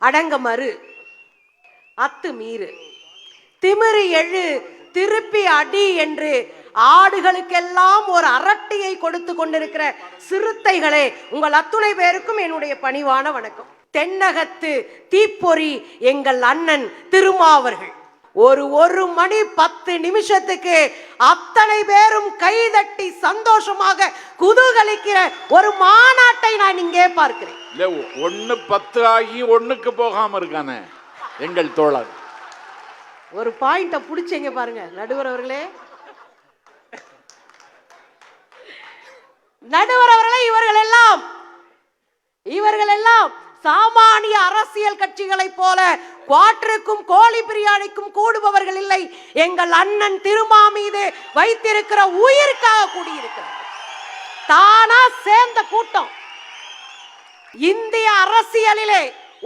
அடங்க மறு, அத்து மீறு, திமிரு எழு, திருப்பி அடி என்று ஆடுகளுக்கெல்லாம் ஒரு அரட்டியை கொடுத்து கொண்டிருக்கிற சிறுத்தைகளே, உங்கள் அத்துணை பேருக்கும் என்னுடைய பணிவான வணக்கம். தென்னகத்து தீப்பொறி எங்கள் அண்ணன் திருமாவர்கள் ஒரு மணி 10 நிமிஷத்துக்கு அத்தனை பேரும் கைதட்டி சந்தோஷமாக குதூகலிக்கிற ஒரு மாநாட்டை நான் இங்கே பார்க்கிறேன். 1:10 ஆகி 1க்கு போகாம இருக்கானே எங்கள் தோழர். ஒரு பாயிண்ட புடிச்சீங்க பாருங்க நடுவர் அவர்களே. நடுவர் அவர்களே, இவர்கள் எல்லாம் சாமானிய அரசியல் கட்சிகளை போல குவாட்டருக்கும் கோழி பிரியாணிக்கும் கூடுபவர்கள் இல்லை. எங்கள் அண்ணன் திருமா மீது வைத்திருக்கிற உயிருக்காக கூடியிருக்கிறார். தானா சேர்ந்த கூட்டம். இந்திய அரசியலிலே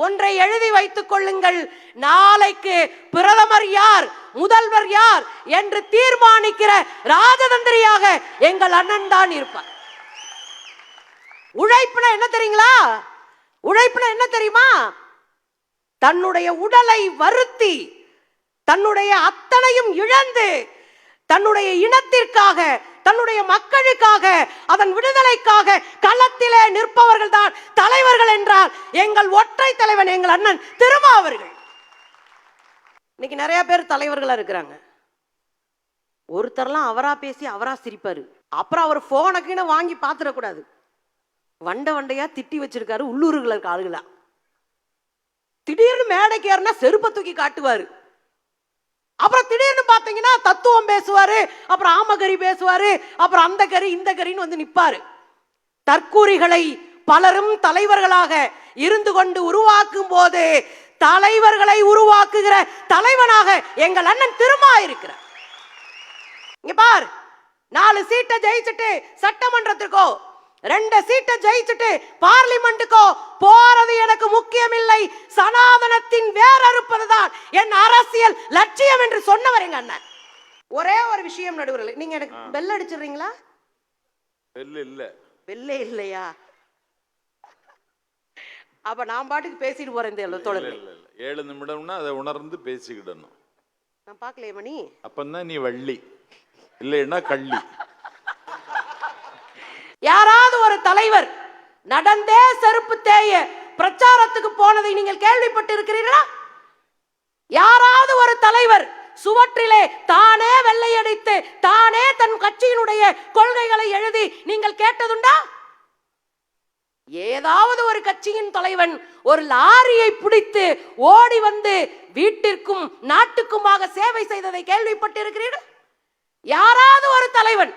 ஒன்றை எழுதி வைத்துக் கொள்ளுங்கள். நாளைக்கு பிரதமர் யார், முதல்வர் யார் என்று தீர்மானிக்கிற ராஜதந்திரியாக எங்கள் அண்ணன் தான் இருப்பார். உழைப்புனா என்ன தெரியுங்களா? உழைப்புனா என்ன தெரியுமா? தன்னுடைய உடலை வருத்தி, தன்னுடைய அத்தனையும் இழந்து, தன்னுடைய இனத்திற்காக, தன்னுடைய மக்களுக்காக, அதன் விடுதலைக்காக களத்திலே நிற்பவர்கள் தான் தலைவர்கள் என்றால் எங்கள் ஒற்றை தலைவன் எங்கள் அண்ணன் திருமாவர்கள். இன்னைக்கு நிறைய பேர் தலைவர்களா இருக்கிறாங்க. ஒருத்தர்லாம் அவரா பேசி அவரா சிரிப்பாரு. அப்புறம் அவர் போனக்குன்னு வாங்கி பாத்துடக்கூடாது. வண்டையா திட்டி வச்சிருக்காரு உள்ளூர்கள் இருக்க ஆளுகளா. திடீர்னு மேடைக்கு ஏறினா செருப்பை தூக்கி காட்டுவாரு. அப்புறம் திடீர்னு பாத்தீங்கன்னா தத்துவம் பேசுவாரு, அப்புறம் ஆமகரி பேசுவாரு, அப்புறம் அந்த கறி இந்த கறின்னு வந்து நிப்பாரு. தற்கூரிகளை பலரும் தலைவர்களாக இருந்து கொண்டு உருவாக்கும் போது தலைவர்களை உருவாக்குகிற தலைவனாக எங்கள் அண்ணன் திருமா இருக்கிறார். இங்க பார், 4 சீட்டை ஜெயிச்சுட்டு சட்டமன்றத்திற்கோ, 2 சீட்டை ஜெயிச்சுட்டு பார்லிமெண்ட்டுக்கோ போறது எனக்கு முக்கியம் இல்லை. சனாதனத்தின் வேர் அறுப்பதுதான் என் அரசியல் லட்சியம் என்று சொன்னவர் எங்க அண்ணன். ஒரே ஒரு விஷயம் நடுவர்களே, நீங்க எனக்கு பெல் அடிச்சிடுறீங்களா? பெல்லே இல்லையா? அப்ப நான் பாட்டுக்கு பேசிட்டு போறேன். இந்த தொடர்ந்து 7 நிமிடம்னா அதை உணர்ந்து பேசிக்கிடணும். நான் பார்க்கலையே மணி. அப்பந்தான் நீ வள்ளி, இல்லைன்னா கள்ளி. யாராவது ஒரு தலைவர் நடந்தே செருப்பு தேய பிரச்சாரத்துக்கு போனதை நீங்கள் கேள்விப்பட்டு இருக்கிறீர்களா? யாராவது ஒரு தலைவர் சுவற்றிலே தானே வெள்ளையடித்து தானே தன் கட்சியினுடைய கொள்கைகளை எழுதி நீங்கள் கேட்டதுண்டா? ஏதாவது ஒரு கட்சியின் தலைவன் ஒரு லாரியை பிடித்து ஓடி வந்து வீட்டிற்கும் நாட்டுக்குமாக சேவை செய்ததை கேள்விப்பட்டு இருக்கிறீர்கள்? யாராவது ஒரு தலைவன்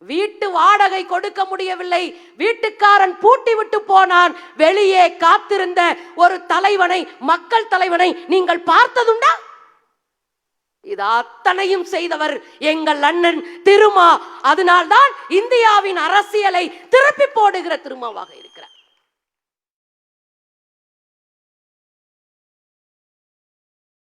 வீட்டு வாடகை கொடுக்க முடியவில்லை, வீட்டுக்காரன் பூட்டி விட்டு போனான், வெளியே காத்திருந்த ஒரு தலைவனை, மக்கள் தலைவனை நீங்கள் பார்த்ததுண்டா? இது அத்தனையும் செய்தவர் எங்கள் அண்ணன் திருமா. அதனால்தான் இந்தியாவின் அரசியலை திருப்பி போடுகிற திருமாவாக இருக்கிறார்.